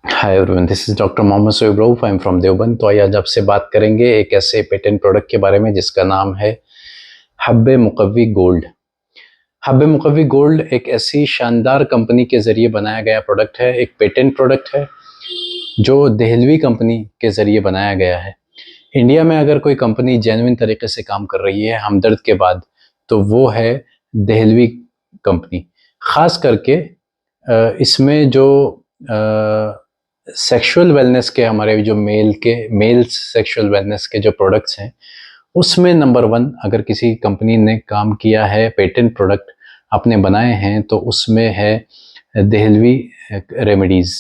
Hi everyone, this is doctor Mohammad Shoaib Rauf. I am from Deoband. तो आज आपसे बात करेंगे एक ऐसे पेटेंट प्रोडक्ट के बारे में जिसका नाम है हब्बे मुकव्वी गोल्ड। हब्बे मुकव्वी गोल्ड एक ऐसी शानदार कंपनी के ज़रिए बनाया गया प्रोडक्ट है, एक पेटेंट प्रोडक्ट है जो दहलवी कंपनी के ज़रिए बनाया गया है। इंडिया में अगर कोई कंपनी जेन्युइन तरीके से काम कर रही है हमदर्द के बाद, तो वो है दहलवी कंपनी। ख़ास करके इसमें जो सेक्सुअल वेलनेस के हमारे जो मेल सेक्सुअल वेलनेस के जो प्रोडक्ट्स हैं, उसमें नंबर वन अगर किसी कंपनी ने काम किया है, पेटेंट प्रोडक्ट अपने बनाए हैं, तो उसमें है दहलवी रेमेडीज़,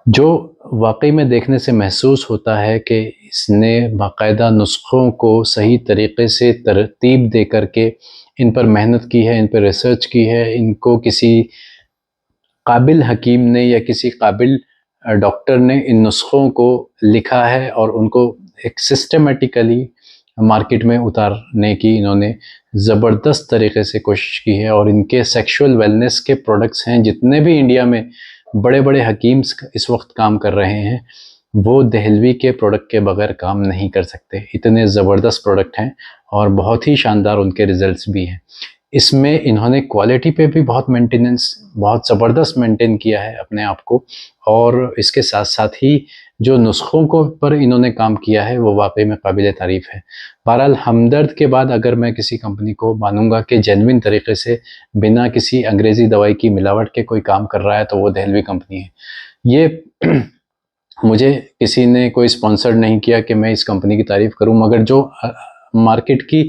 जो वाकई में देखने से महसूस होता है कि इसने बाकायदा नुस्खों को सही तरीके से तरतीब दे करके इन पर मेहनत की है, इन पर रिसर्च की है, इनको किसी काबिल हकीम ने या किसी काबिल डॉक्टर ने इन नुस्खों को लिखा है और उनको एक सिस्टमेटिकली मार्केट में उतारने की इन्होंने ज़बरदस्त तरीके से कोशिश की है। और इनके सेक्सुअल वेलनेस के प्रोडक्ट्स हैं, जितने भी इंडिया में बड़े बड़े हकीम्स इस वक्त काम कर रहे हैं, वो दहलवी के प्रोडक्ट के बगैर काम नहीं कर सकते। इतने ज़बरदस्त प्रोडक्ट हैं और बहुत ही शानदार उनके रिज़ल्ट्स भी हैं। इसमें इन्होंने क्वालिटी पे भी बहुत ज़बरदस्त मेंटेन किया है अपने आप को, और इसके साथ साथ ही जो नुस्खों को पर इन्होंने काम किया है वो वाकई में काबिल तारीफ़ है। बहरहाल हमदर्द के बाद अगर मैं किसी कंपनी को मानूंगा कि जेन्युइन तरीके से बिना किसी अंग्रेज़ी दवाई की मिलावट के कोई काम कर रहा है, तो वो दहलवी कंपनी है। ये मुझे किसी ने कोई स्पॉन्सर नहीं किया कि मैं इस कंपनी की तारीफ़ करूं, मगर जो मार्केट की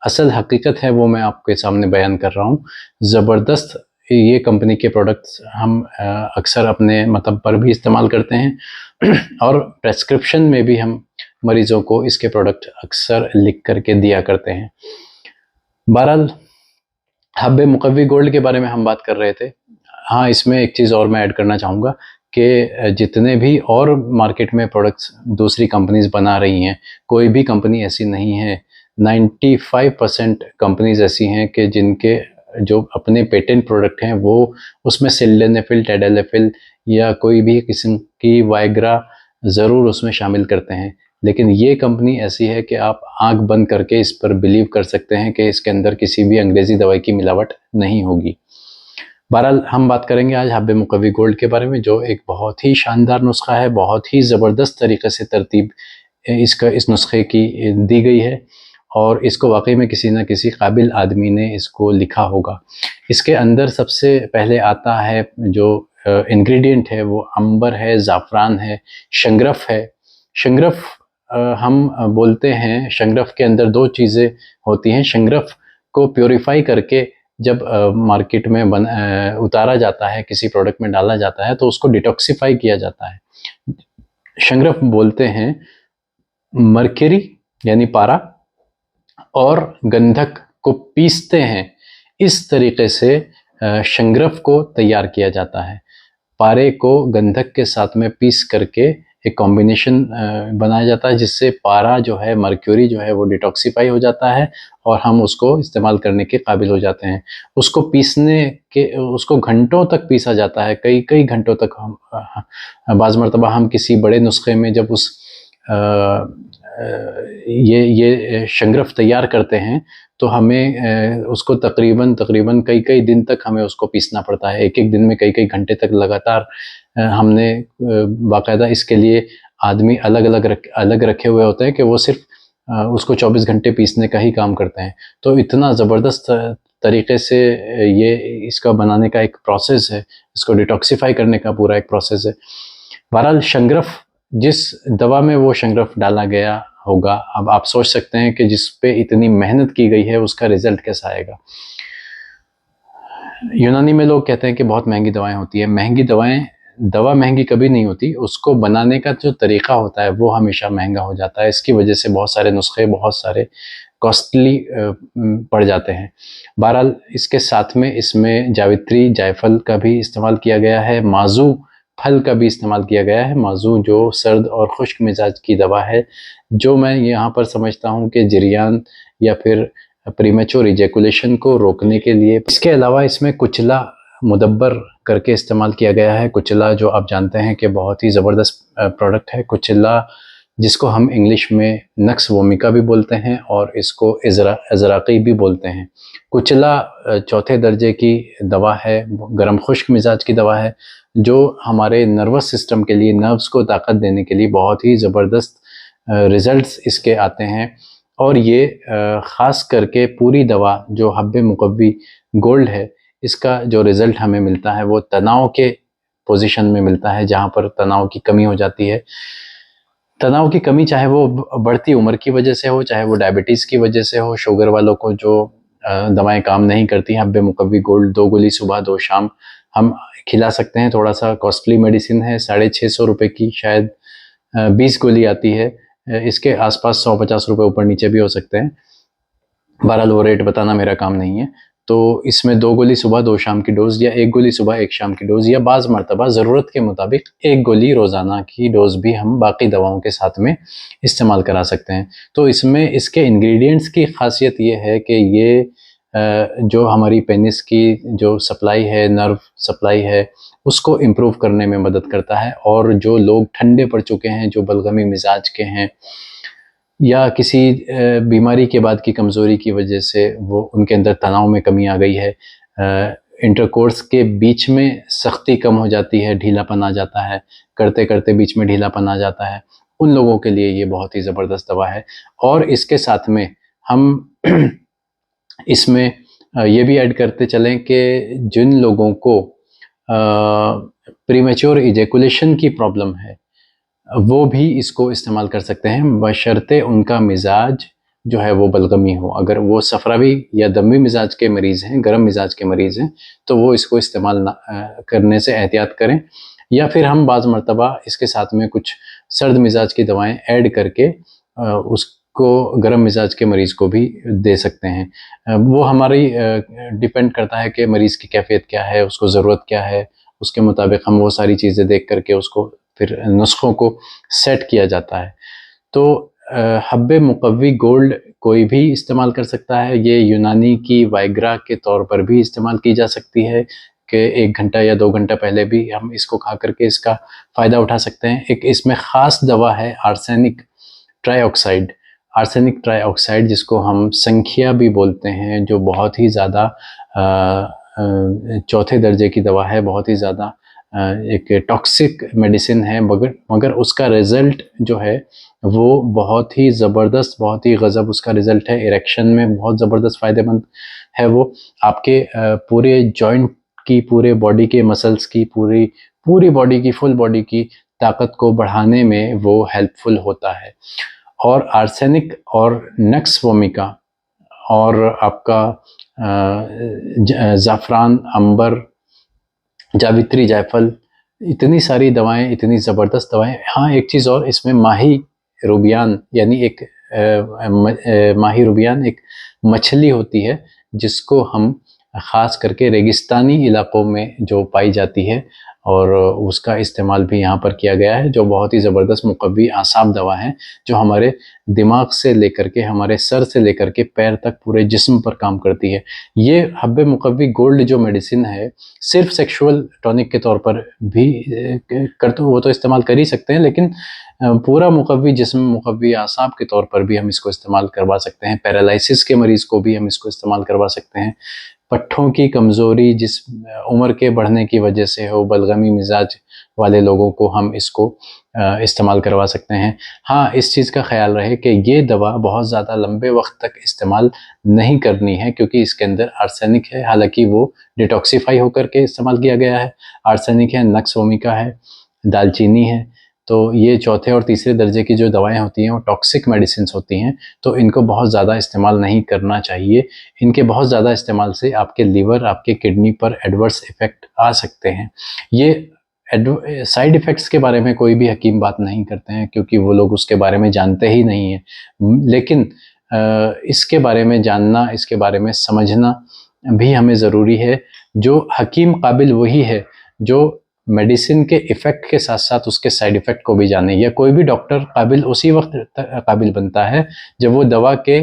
असल हकीकत है वो मैं आपके सामने बयान कर रहा हूं। ज़बरदस्त ये कंपनी के प्रोडक्ट्स हम अक्सर अपने मतलब पर भी इस्तेमाल करते हैं और प्रेस्क्रिप्शन में भी हम मरीज़ों को इसके प्रोडक्ट अक्सर लिख करके दिया करते हैं। बहरहाल हब्बे मुकव्वी गोल्ड के बारे में हम बात कर रहे थे। हाँ, इसमें एक चीज़ और मैं ऐड करना चाहूँगा कि जितने भी और मार्केट में प्रोडक्ट्स दूसरी कंपनीज़ बना रही हैं, कोई भी कंपनी ऐसी नहीं है। 95% कंपनीज़ ऐसी हैं कि जिनके जो अपने पेटेंट प्रोडक्ट हैं वो उसमें सिल्डेनाफिल, टेडालाफिल या कोई भी किस्म की वाइग्रा ज़रूर उसमें शामिल करते हैं। लेकिन ये कंपनी ऐसी है कि आप आंख बंद करके इस पर बिलीव कर सकते हैं कि इसके अंदर किसी भी अंग्रेज़ी दवाई की मिलावट नहीं होगी। बहरहाल हम बात करेंगे आज हब्बे मुकव्वी गोल्ड के बारे में, जो एक बहुत ही शानदार नुस्खा है, बहुत ही ज़बरदस्त तरीके से तरतीब इस नुस्खे की दी गई है और इसको वाकई में किसी न किसी काबिल आदमी ने इसको लिखा होगा। इसके अंदर सबसे पहले आता है जो इंग्रेडिएंट है, वो अंबर है, ज़ाफ़रान है, शंगरफ है। शंगरफ हम बोलते हैं, शंगरफ के अंदर दो चीज़ें होती हैं। शंगरफ को प्योरीफाई करके जब मार्केट में उतारा जाता है, किसी प्रोडक्ट में डाला जाता है, तो उसको डिटॉक्सिफाई किया जाता है। शंगरफ बोलते हैं मरकरी यानी पारा, और गंधक को पीसते हैं। इस तरीके से शंगरफ को तैयार किया जाता है। पारे को गंधक के साथ में पीस करके एक कॉम्बिनेशन बनाया जाता है, जिससे पारा जो है, मर्क्यूरी जो है, वो डिटॉक्सिफाई हो जाता है और हम उसको इस्तेमाल करने के काबिल हो जाते हैं। उसको पीसने के उसको घंटों तक पीसा जाता है, कई कई घंटों तक। हम बाज़ मरतबा हम किसी बड़े नुस्खे में जब उस ये शंगरफ तैयार करते हैं, तो हमें उसको तकरीबन कई कई दिन तक हमें उसको पीसना पड़ता है। एक एक दिन में कई कई घंटे तक लगातार हमने बाकायदा इसके लिए आदमी अलग रखे हुए होते हैं कि वो सिर्फ उसको 24 घंटे पीसने का ही काम करते हैं। तो इतना ज़बरदस्त तरीके से ये इसका बनाने का एक प्रोसेस है, इसको डिटॉक्सिफाई करने का पूरा एक प्रोसेस है। बहरहाल शंगरफ, जिस दवा में वो शंगरफ डाला गया होगा, अब आप सोच सकते हैं कि जिस पे इतनी मेहनत की गई है उसका रिजल्ट कैसा आएगा। यूनानी में लोग कहते हैं कि बहुत महंगी दवाएं होती है। दवा महंगी कभी नहीं होती, उसको बनाने का जो तरीका होता है वो हमेशा महंगा हो जाता है। इसकी वजह से बहुत सारे नुस्खे बहुत सारे कॉस्टली पड़ जाते हैं। बहरहाल इसके साथ में इसमें जावित्री, जायफल का भी इस्तेमाल किया गया है, माजू फल का भी इस्तेमाल किया गया है। माजू जो सर्द और खुश्क मिजाज की दवा है, जो मैं यहाँ पर समझता हूँ कि जरियान या फिर प्रीमेच्योर इजैकुलेशन को रोकने के लिए। इसके अलावा इसमें कुचला मुदब्बर करके इस्तेमाल किया गया है। कुचिला जो आप जानते हैं कि बहुत ही ज़बरदस्त प्रोडक्ट है। कुचिला जिसको हम इंग्लिश में नक्स वोमिका भी बोलते हैं और इसको इज़राक़ी भी बोलते हैं। कुचिला चौथे दर्जे की दवा है, गर्म खुश्क मिजाज की दवा है, जो हमारे नर्वस सिस्टम के लिए, नर्व्स को ताकत देने के लिए बहुत ही ज़बरदस्त रिज़ल्ट्स इसके आते हैं। और ये ख़ास करके पूरी दवा जो हब्बे मुक़व्वी गोल्ड है, इसका जो रिज़ल्ट हमें मिलता है वो तनाव के पोजीशन में मिलता है, जहाँ पर तनाव की कमी हो जाती है। तनाव की कमी चाहे वो बढ़ती उम्र की वजह से हो, चाहे वो डायबिटीज़ की वजह से हो, शुगर वालों को जो दवाएं काम नहीं करती हैं, हब्बे मुक़व्वी गोल्ड 2 गोली सुबह 2 शाम हम खिला सकते हैं। थोड़ा सा कॉस्टली मेडिसिन है, 650 रुपये की शायद 20 गोली आती है। इसके आसपास 150 रुपये ऊपर नीचे भी हो सकते हैं। बहरहाल वो रेट बताना मेरा काम नहीं है। तो इसमें 2 गोली सुबह 2 शाम की डोज़, या 1 गोली सुबह 1 शाम की डोज़, या बाज़ मरतबा ज़रूरत के मुताबिक 1 गोली रोज़ाना की डोज़ भी हम बाकी दवाओं के साथ में इस्तेमाल करा सकते हैं। तो इसमें इसके इंग्रेडिएंट्स की ख़ासियत ये है कि ये जो हमारी पेनिस की जो सप्लाई है, नर्व सप्लाई है, उसको इम्प्रूव करने में मदद करता है। और जो लोग ठंडे पड़ चुके हैं, जो बलगमी मिजाज के हैं, या किसी बीमारी के बाद की कमज़ोरी की वजह से वो उनके अंदर तनाव में कमी आ गई है, इंटरकोर्स के बीच में सख्ती कम हो जाती है, ढीलापन आ जाता है, करते करते बीच में ढीलापन आ जाता है, उन लोगों के लिए ये बहुत ही ज़बरदस्त दवा है। और इसके साथ में हम इसमें ये भी ऐड करते चलें कि जिन लोगों को प्रीमेच्योर इजैकुलेशन की प्रॉब्लम है, वो भी इसको इस्तेमाल कर सकते हैं, बशर्ते उनका मिजाज जो है वो बलगमी हो। अगर वो सफरावी या दमी मिजाज के मरीज़ हैं, गर्म मिजाज के मरीज़ हैं, तो वो इसको इस्तेमाल करने से एहतियात करें। या फिर हम बाज़ मरतबा इसके साथ में कुछ सर्द मिजाज की दवाएं ऐड करके उसको गर्म मिजाज के मरीज़ को भी दे सकते हैं। वो हमारी डिपेंड करता है कि मरीज़ की कैफियत क्या है, उसको ज़रूरत क्या है, उसके मुताबिक हम वो सारी चीज़ें देख करके उसको फिर नुस्खों को सेट किया जाता है। तो हब्बे मुक़व्वी गोल्ड कोई भी इस्तेमाल कर सकता है। ये यूनानी की वाइग्रा के तौर पर भी इस्तेमाल की जा सकती है कि 1 घंटा या 2 घंटा पहले भी हम इसको खा करके इसका फ़ायदा उठा सकते हैं। एक इसमें ख़ास दवा है आर्सेनिक ट्राइऑक्साइड। आर्सेनिक ट्राइऑक्साइड जिसको हम संख्या भी बोलते हैं, जो बहुत ही ज़्यादा चौथे दर्जे की दवा है, बहुत ही ज़्यादा एक टॉक्सिक मेडिसिन है, मगर उसका रिज़ल्ट जो है वो बहुत ही ज़बरदस्त, बहुत ही गज़ब उसका रिज़ल्ट है। इरेक्शन में बहुत ज़बरदस्त फ़ायदेमंद है वो। आपके पूरे जॉइंट की, पूरे बॉडी के मसल्स की, पूरी बॉडी की, फुल बॉडी की ताकत को बढ़ाने में वो हेल्पफुल होता है। और आर्सेनिक और नक्स वोमिका और आपका ज़ाफ़रान, अंबर, जावित्री, जायफल, इतनी सारी दवाएं, इतनी ज़बरदस्त दवाएं। हाँ, एक चीज़ और, इसमें माही रुबियान यानी एक माही रुबियान एक मछली होती है, जिसको हम ख़ास करके रेगिस्तानी इलाक़ों में जो पाई जाती है, और उसका इस्तेमाल भी यहाँ पर किया गया है, जो बहुत ही ज़बरदस्त मुक़व्वी आसाब दवा है, जो हमारे दिमाग से लेकर के, हमारे सर से लेकर के पैर तक पूरे जिस्म पर काम करती है। ये हब्बे मुक़व्वी गोल्ड जो मेडिसिन है, सिर्फ सेक्सुअल टॉनिक के तौर पर भी वो तो इस्तेमाल कर ही सकते हैं, लेकिन पूरा मुक़व्वी जिस्म, मुक़व्वी आसाब के तौर पर भी हम इसको इस्तेमाल करवा सकते हैं। पैरालिसिस के मरीज़ को भी हम इसको इस्तेमाल करवा सकते हैं। पट्ठों की कमज़ोरी जिस उम्र के बढ़ने की वजह से हो, बलगमी मिजाज वाले लोगों को हम इसको इस्तेमाल करवा सकते हैं। हाँ, इस चीज़ का ख्याल रहे कि ये दवा बहुत ज़्यादा लंबे वक्त तक इस्तेमाल नहीं करनी है, क्योंकि इसके अंदर आर्सेनिक है। हालांकि वो डिटॉक्सिफाई होकर के इस्तेमाल किया गया है। आर्सेनिक है, नक्स वोमिका है, दालचीनी है। तो ये चौथे और तीसरे दर्जे की जो दवाएं होती हैं वो टॉक्सिक मेडिसिन्स होती हैं, तो इनको बहुत ज़्यादा इस्तेमाल नहीं करना चाहिए। इनके बहुत ज़्यादा इस्तेमाल से आपके लीवर, आपके किडनी पर एडवर्स इफ़ेक्ट आ सकते हैं। ये साइड इफ़ेक्ट्स के बारे में कोई भी हकीम बात नहीं करते हैं, क्योंकि वो लोग उसके बारे में जानते ही नहीं हैं। लेकिन इसके बारे में जानना, इसके बारे में समझना भी हमें ज़रूरी है। जो हकीम काबिल वही है जो मेडिसिन के इफ़ेक्ट के साथ साथ उसके साइड इफ़ेक्ट को भी जाने, या कोई भी डॉक्टर काबिल उसी वक्त काबिल बनता है जब वो दवा के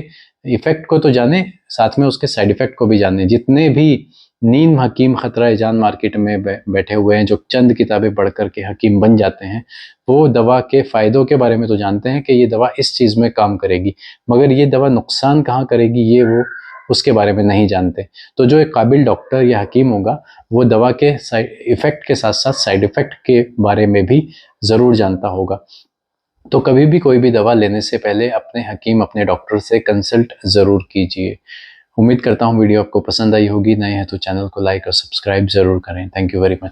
इफ़ेक्ट को तो जाने, साथ में उसके साइड इफ़ेक्ट को भी जाने। जितने भी नीम हकीम खतरा जान मार्केट में बैठे हुए हैं, जो चंद किताबें पढ़ कर के हकीम बन जाते हैं। वो दवा के फ़ायदों के बारे में तो जानते हैं कि ये दवा इस चीज़ में काम करेगी, मगर ये दवा नुकसान कहाँ करेगी ये वो उसके बारे में नहीं जानते। तो जो एक काबिल डॉक्टर या हकीम होगा, वो दवा के साइड इफ़ेक्ट के साथ साथ साइड इफ़ेक्ट के बारे में भी ज़रूर जानता होगा। तो कभी भी कोई भी दवा लेने से पहले अपने हकीम, अपने डॉक्टर से कंसल्ट ज़रूर कीजिए। उम्मीद करता हूँ वीडियो आपको पसंद आई होगी। नए हैं तो चैनल को लाइक और सब्सक्राइब ज़रूर करें। Thank you very much.